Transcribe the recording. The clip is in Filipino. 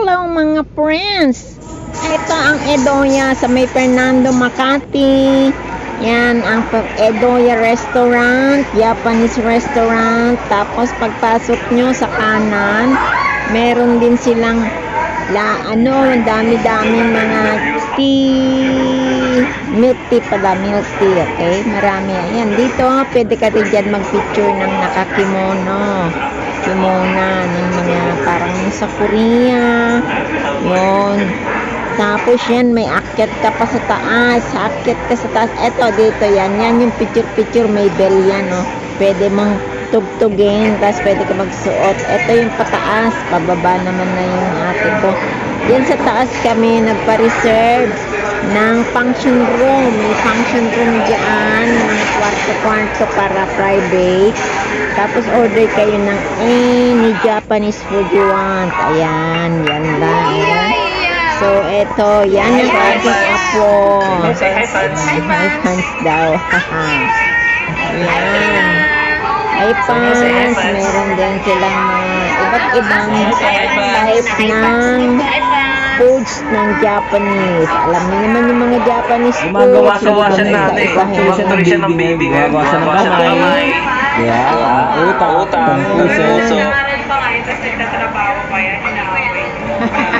Hello mga friends! Ito ang Edoya sa may Fernando, Makati. Yan ang Edoya Restaurant, Japanese restaurant. Tapos pagpasok nyo sa kanan, meron din silang dami-daming mga tea, milk tea pala, milk tea, okay? Marami. Ayan, dito, pwede ka rin dyan mag-picture ng nakakimono. Kimona ng mga parang sa Korea. Yun. Tapos yan, may akyat ka pa sa taas. Akyat ka sa taas. Eto, dito yan. Yan yung picture-picture. May bell yan, no? Pwede mong tugtugin. Tapos pwede ka magsuot. Eto yung pataas. Pababa naman na yung ate ko. Yan sa taas kami nagpa-reserve ng function room. May function room dyan. Mga kwarto-kwarto para private. Tapos order kayo ng any Japanese food you want. Ayan, yan lang. So, eto, yan yung aking apo. Hi, fans daw. Ayan. Hi, fans. Meron din silang mga iba't ibang type ng foods ng Japanese. Alam niyo naman yung mga Japanese foods. Gumagawa-gawasan natin. Pagkusin ng baby. Gumagawasan ng kamay. Utang. Puso. Naman pa nga, tapos nagtatrabaho pa yan, inaaway.